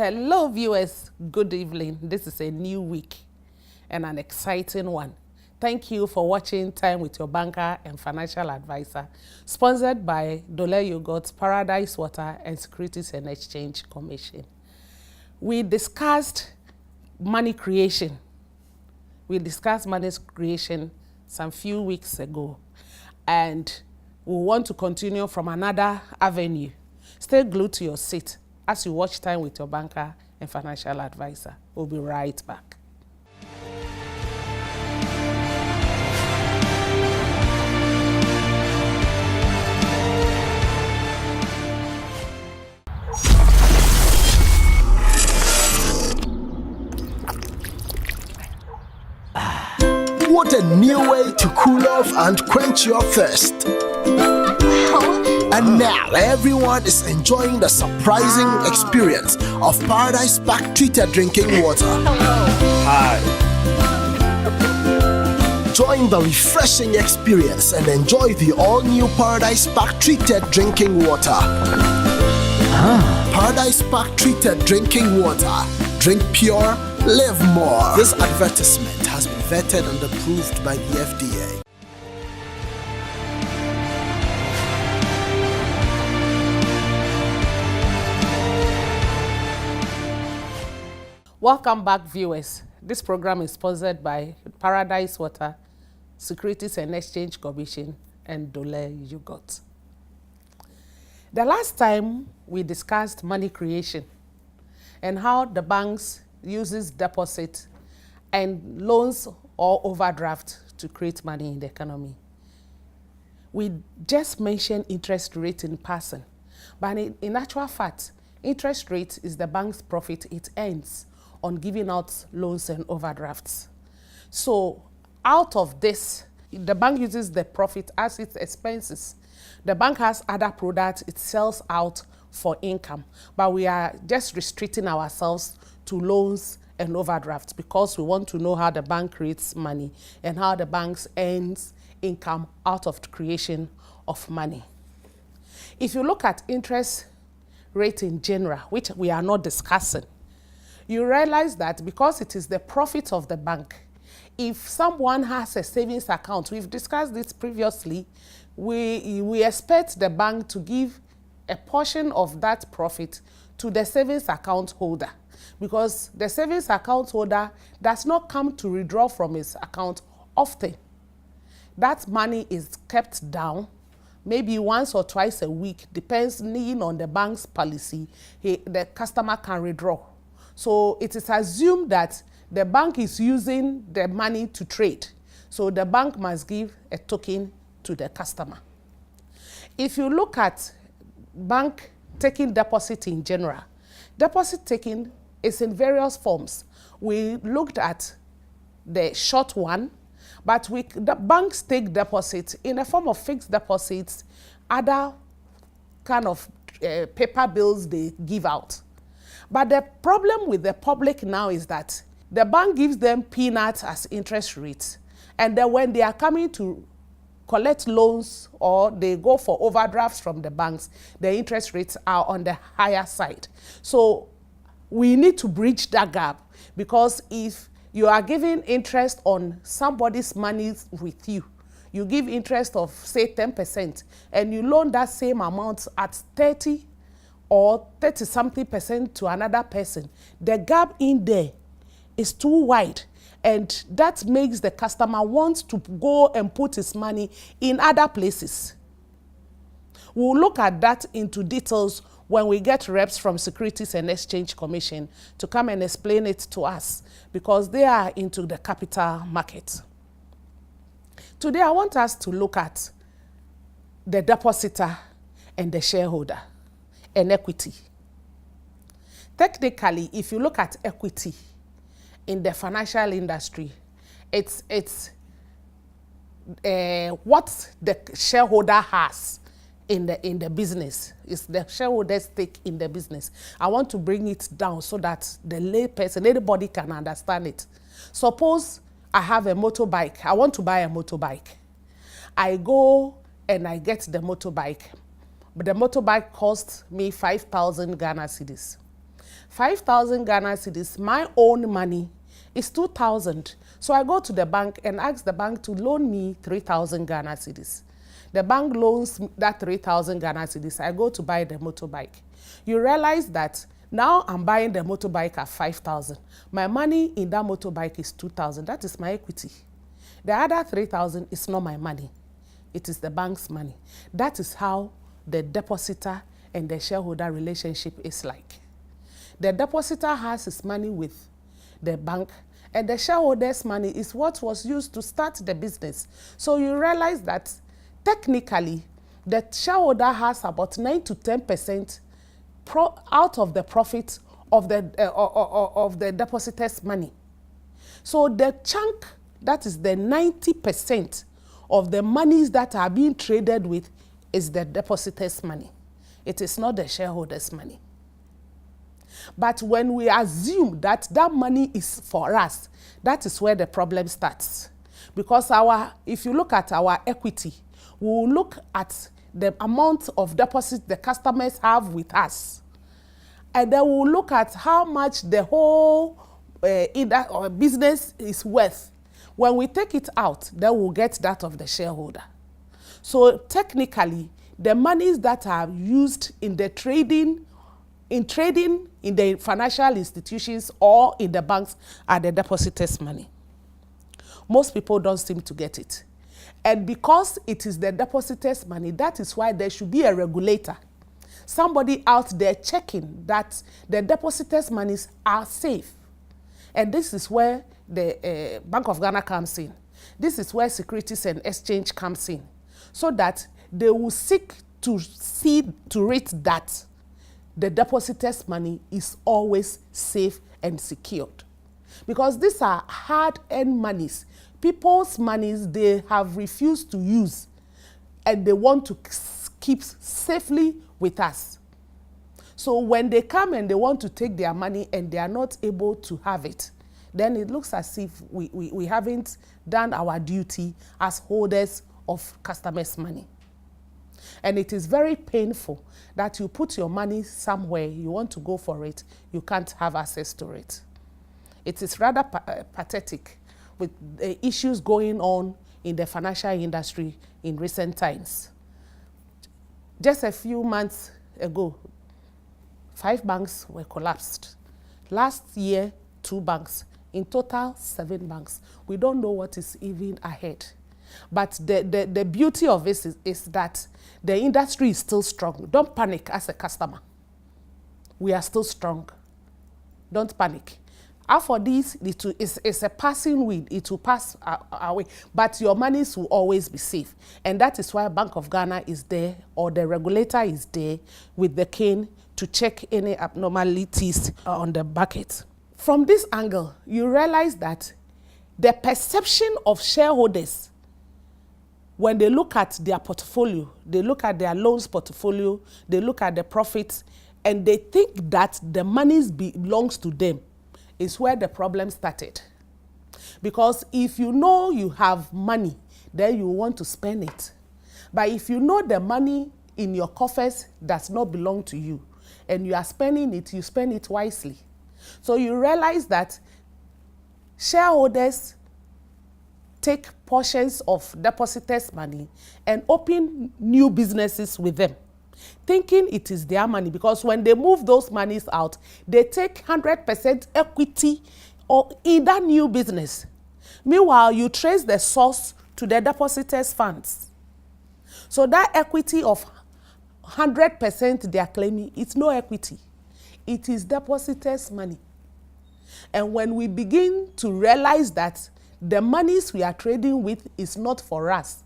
Hello viewers, good evening. This is a new week and an exciting one. Thank you for watching Time with Your Banker and Financial Advisor, sponsored by Dole Yogurt, Paradise Water and Securities and Exchange Commission. We discussed money creation. Some few weeks ago, and we want to continue from another avenue. Stay glued to your seat as you watch Time with Your Banker and Financial Advisor. We'll be right back. What a new way to cool off and quench your thirst. And now everyone is enjoying the surprising experience of Paradise Pack treated drinking water. Hi. Join the refreshing experience and enjoy the all-new Paradise Pack treated drinking water. Paradise Pack treated drinking water. Drink pure, live more. This advertisement has been vetted and approved by the FDA. Welcome back, viewers. This program is sponsored by Paradise Water, Securities and Exchange Commission, and Dole Yogurt. The last time we discussed money creation and how the banks uses deposit and loans or overdraft to create money in the economy. We just mentioned interest rate in passing, but in actual fact, interest rate is the bank's profit it earns on giving out loans and overdrafts. So out of this, the bank uses the profit as its expenses. The bank has other products it sells out for income, but we are just restricting ourselves to loans and overdrafts because we want to know how the bank creates money and how the bank earns income out of the creation of money. If you look at interest rate in general, which we are not discussing, you realize that because it is the profit of the bank, if someone has a savings account, we've discussed this previously, we expect the bank to give a portion of that profit to the savings account holder, because the savings account holder does not come to withdraw from his account often. That money is kept down, maybe once or twice a week, depending on the bank's policy, the customer can withdraw. So it is assumed that the bank is using the money to trade. So the bank must give a token to the customer. If you look at bank taking deposit in general, deposit taking is in various forms. We looked at the short one, but the banks take deposit in a form of fixed deposits, other kind of paper bills they give out. But the problem with the public now is that the bank gives them peanuts as interest rates. And then when they are coming to collect loans or they go for overdrafts from the banks, the interest rates are on the higher side. So we need to bridge that gap, because if you are giving interest on somebody's money with you, you give interest of say 10% and you loan that same amount at 30 or 30-something% to another person, the gap in there is too wide, and that makes the customer want to go and put his money in other places. We'll look at that into details when we get reps from Securities and Exchange Commission to come and explain it to us, because they are into the capital market. Today, I want us to look at the depositor and the shareholder and equity. Technically, if you look at equity in the financial industry, it's what the shareholder has in the business. It's the shareholder's stake in the business. I want to bring it down so that the lay person, anybody can understand it. Suppose I have a motorbike. I want to buy a motorbike. I go and I get the motorbike. But the motorbike cost me 5,000 Ghana cedis. 5,000 Ghana cedis, my own money, is 2,000. So I go to the bank and ask the bank to loan me 3,000 Ghana cedis. The bank loans that 3,000 Ghana cedis. I go to buy the motorbike. You realize that now I'm buying the motorbike at 5,000. My money in that motorbike is 2,000. That is my equity. The other 3,000 is not my money. It is the bank's money. That is how the depositor and the shareholder relationship is like. The depositor has his money with the bank, and the shareholder's money is what was used to start the business. So you realize that technically, the shareholder has about 9 to 10% out of the profit of the depositor's money. So the chunk, that is the 90% of the monies that are being traded with, is the depositor's money. It is not the shareholder's money. But when we assume that that money is for us, that is where the problem starts. Because if you look at our equity, we will look at the amount of deposit the customers have with us. And then we will look at how much the whole business is worth. When we take it out, then we'll get that of the shareholder. So technically, the monies that are used in the trading in the financial institutions or in the banks are the depositors' money. Most people don't seem to get it. And because it is the depositors' money, that is why there should be a regulator. Somebody out there checking that the depositors' monies are safe. And this is where the Bank of Ghana comes in. This is where Securities and Exchange comes in. So that they will seek to see to it that the depositors' money is always safe and secured. Because these are hard-earned monies. People's monies they have refused to use and they want to keep safely with us. So when they come and they want to take their money and they are not able to have it, then it looks as if we haven't done our duty as holders of customers' money. And it is very painful that you put your money somewhere, you want to go for it, you can't have access to it. It is rather pathetic with the issues going on in the financial industry in recent times. Just a few months ago, 5 banks were collapsed. Last year, 2 banks. In total, 7 banks. We don't know what is even ahead. But the beauty of this is that the industry is still strong. Don't panic as a customer. We are still strong. Don't panic. For this, it's a passing wind. It will pass away. But your monies will always be safe. And that is why Bank of Ghana is there, or the regulator is there with the cane to check any abnormalities on the bucket. From this angle, you realize that the perception of shareholders, when they look at their portfolio, they look at their loans portfolio, they look at the profits, and they think that the money belongs to them, is where the problem started. Because if you know you have money, then you want to spend it. But if you know the money in your coffers does not belong to you, and you are spending it, you spend it wisely. So you realize that shareholders take portions of depositors' money and open new businesses with them, thinking it is their money, because when they move those monies out, they take 100% equity in that new business. Meanwhile, you trace the source to the depositors' funds. So that equity of 100% they are claiming, it's no equity. It is depositors' money. And when we begin to realize that the monies we are trading with is not for us,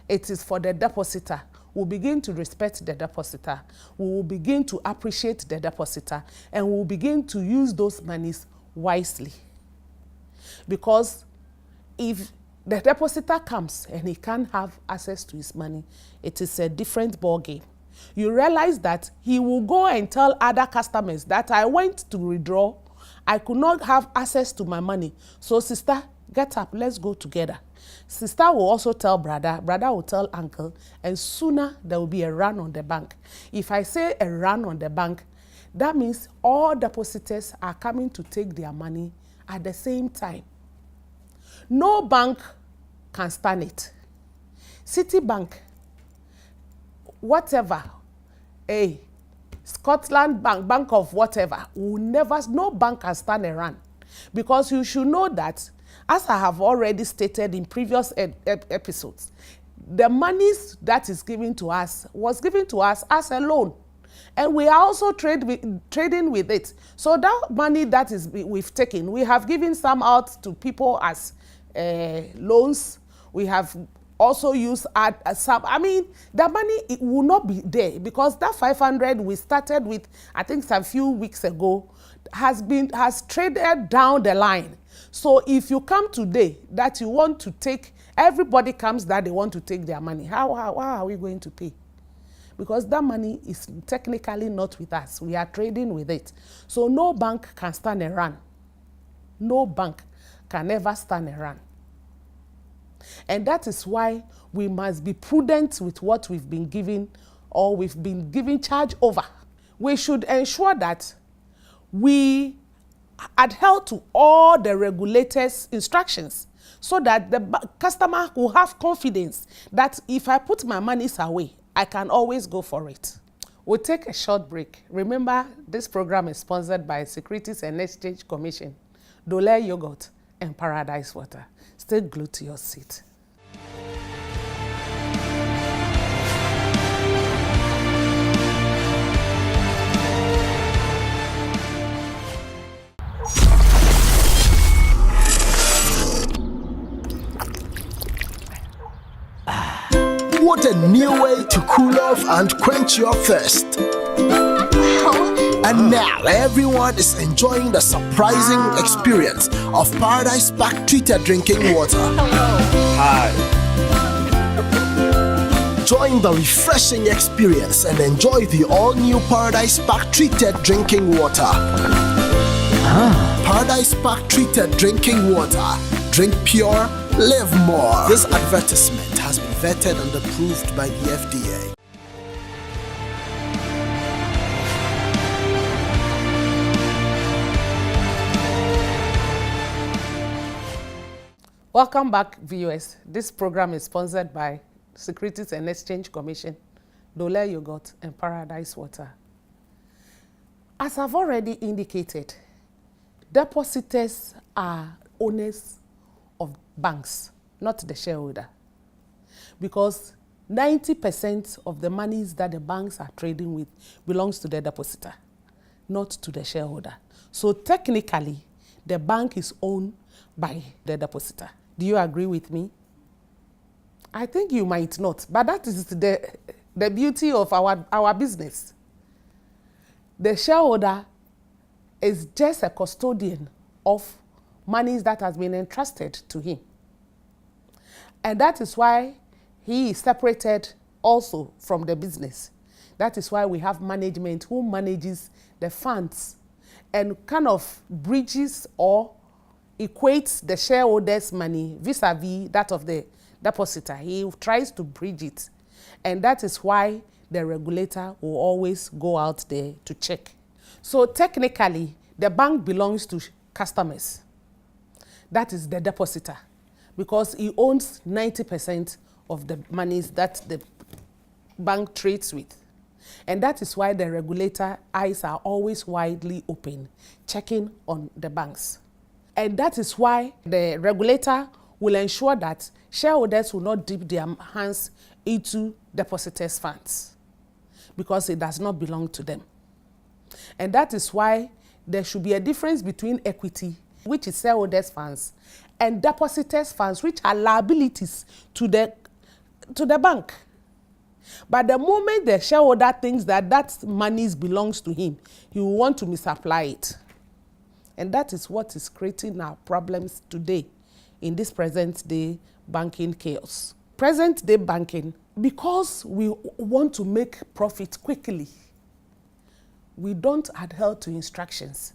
it is for the depositor, we'll begin to respect the depositor. We will begin to appreciate the depositor, and we'll begin to use those monies wisely. Because if the depositor comes and he can't have access to his money, it is a different ball game. You realize that he will go and tell other customers that I went to withdraw, I could not have access to my money. So sister, get up, let's go together. Sister will also tell brother, brother will tell uncle, and sooner there will be a run on the bank. If I say a run on the bank, That means all depositors are coming to take their money at the same time. No bank can stand it. Citibank, whatever, Scotland Bank, Bank of whatever, will never, no bank can stand a run. Because you should know that, as I have already stated in previous episodes, the monies that is given to us was given to us as a loan. And we are also trading with it. So that money that we've taken, we have given some out to people as loans. We have also used some. I mean, the money, it will not be there, because that 500 we started with, I think some few weeks ago, has traded down the line. So if you come today that you want to take, everybody comes that they want to take their money. How are we going to pay? Because that money is technically not with us. We are trading with it. So no bank can stand a run. No bank can ever stand a run. And that is why we must be prudent with what we've been given, or we've been given charge over. We should ensure that we adhere to all the regulators' instructions, so that the customer will have confidence that if I put my monies away, I can always go for it. We'll take a short break. Remember, this program is sponsored by Securities and Exchange Commission, Dole Yogurt, and Paradise Water. Stay glued to your seat. What a new way to cool off and quench your thirst. And now everyone is enjoying the surprising experience of Paradise Pack treated drinking water. Hi. Join the refreshing experience and enjoy the all-new Paradise Pack treated drinking water. Paradise Pack treated drinking water. Drink pure, live more. This advertisement has been vetted and approved by the FDA. Welcome back, viewers. This program is sponsored by Securities and Exchange Commission, Dole Yogurt, and Paradise Water. As I've already indicated, depositors are owners of banks, not the shareholder. Because 90% of the monies that the banks are trading with belongs to the depositor, not to the shareholder. So technically, the bank is owned by the depositor. Do you agree with me? I think you might not, but that is the beauty of our business. The shareholder is just a custodian of monies that has been entrusted to him. And that is why he is separated also from the business. That is why we have management who manages the funds and kind of bridges or equates the shareholders' money vis-a-vis that of the depositor. He tries to bridge it. And that is why the regulator will always go out there to check. So technically, the bank belongs to customers. That is the depositor, because he owns 90% of the monies that the bank trades with. And that is why the regulator eyes are always widely open, checking on the banks. And that is why the regulator will ensure that shareholders will not dip their hands into depositors' funds, because it does not belong to them. And that is why there should be a difference between equity, which is shareholders' funds, and depositors' funds, which are liabilities to the bank. But the moment the shareholder thinks that money belongs to him, he will want to misapply it. And that is what is creating our problems today in this present day banking chaos. Present day banking, because we want to make profit quickly, we don't adhere to instructions.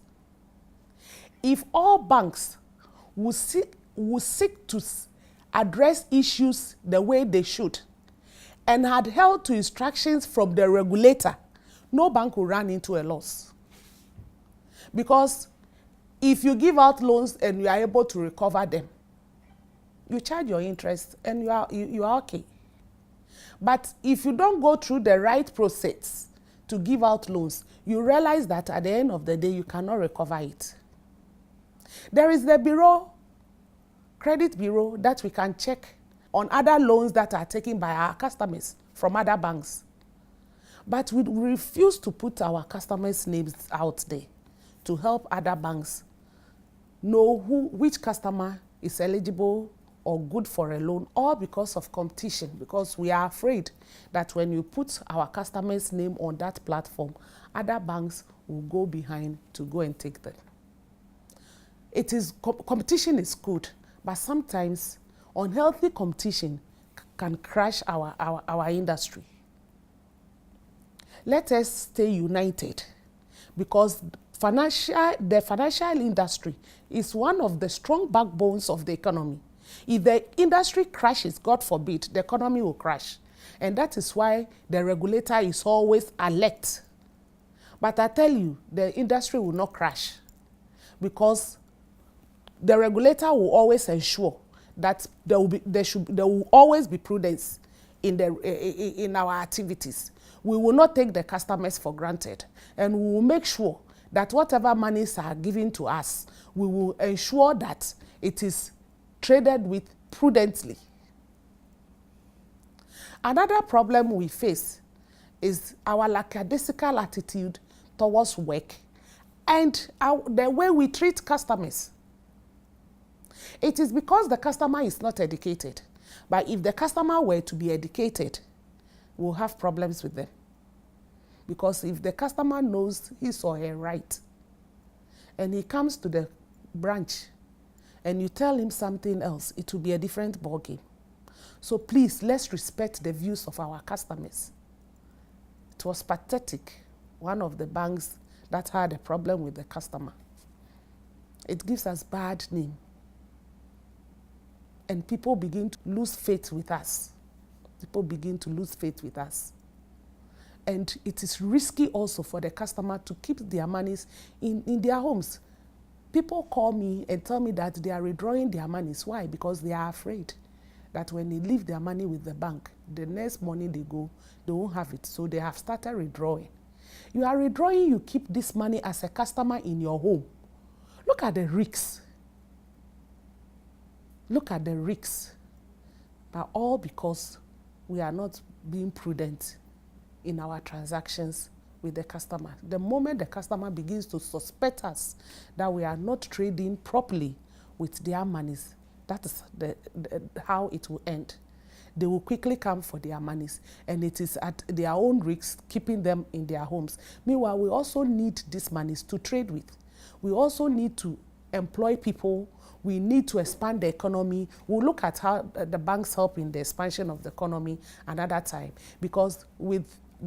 If all banks will seek to address issues the way they should and adhere to instructions from the regulator, no bank will run into a loss. Because if you give out loans and you are able to recover them, you charge your interest and you are okay. But if you don't go through the right process to give out loans, you realize that at the end of the day, you cannot recover it. There is the bureau, credit bureau, that we can check on other loans that are taken by our customers from other banks. But we refuse to put our customers' names out there to help other banks know which customer is eligible or good for a loan, or because of competition, because we are afraid that when you put our customers' name on that platform, other banks will go behind to go and take them. Competition is good, but sometimes unhealthy competition can crash our industry. Let us stay united, because the financial industry is one of the strong backbones of the economy. If the industry crashes, God forbid, the economy will crash. And that is why the regulator is always alert. But I tell you, the industry will not crash, because the regulator will always ensure that there will always be prudence in our activities. We will not take the customers for granted, and we will make sure that whatever monies are given to us, we will ensure that it is traded with prudently. Another problem we face is our lackadaisical attitude towards work and the way we treat customers. It is because the customer is not educated. But if the customer were to be educated, we'll have problems with them. Because if the customer knows his or her right, and he comes to the branch, and you tell him something else, it will be a different ballgame. So please, let's respect the views of our customers. It was pathetic, one of the banks that had a problem with the customer. It gives us bad name. And people begin to lose faith with us. People begin to lose faith with us. And it is risky also for the customer to keep their monies in their homes. People call me and tell me that they are withdrawing their monies. Why? Because they are afraid that when they leave their money with the bank, the next morning they go, they won't have it. So they have started withdrawing. You are withdrawing, you keep this money as a customer in your home. Look at the risks. Look at the risks. But all because we are not being prudent in our transactions with the customer. The moment the customer begins to suspect us that we are not trading properly with their monies, that is how it will end. They will quickly come for their monies, and it is at their own risk keeping them in their homes. Meanwhile, we also need these monies to trade with. We also need to employ people. We need to expand the economy. We'll look at how the banks help in the expansion of the economy another time, because with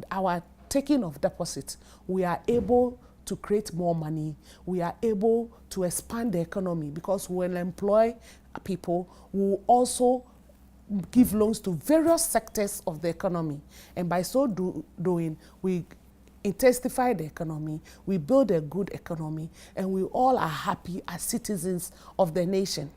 our taking of deposits, we are able to create more money. We are able to expand the economy, because we'll employ people. We'll also give loans to various sectors of the economy. And by so doing, we intensify the economy, we build a good economy, and we all are happy as citizens of the nation.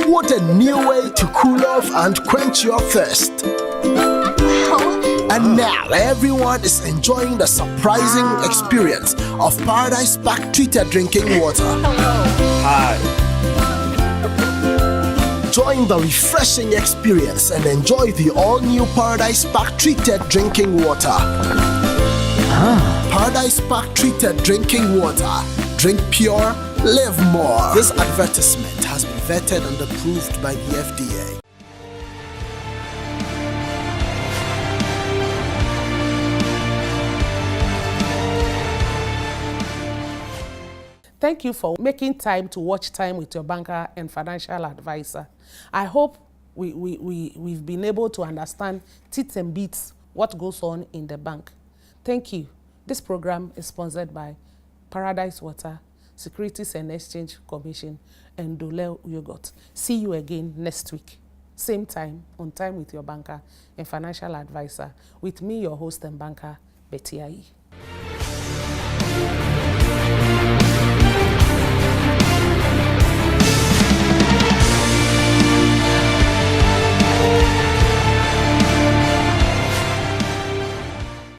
What a new way to cool off and quench your thirst. And now everyone is enjoying the surprising experience of Paradise Park treated drinking water. Hi. Join the refreshing experience and enjoy the all-new Paradise Park treated drinking water. Paradise Park treated drinking water. Drink pure, live more. This advertisement has been vetted and approved by the FDA. Thank you for making time to watch Time with your banker and financial advisor. I hope we've been able to understand tits and bits what goes on in the bank. Thank you. This program is sponsored by Paradise Water, Securities and Exchange Commission, and Dole Yogurt. See you again next week. Same time, on Time with your banker and financial advisor, with me, your host and banker, Betty Ayi.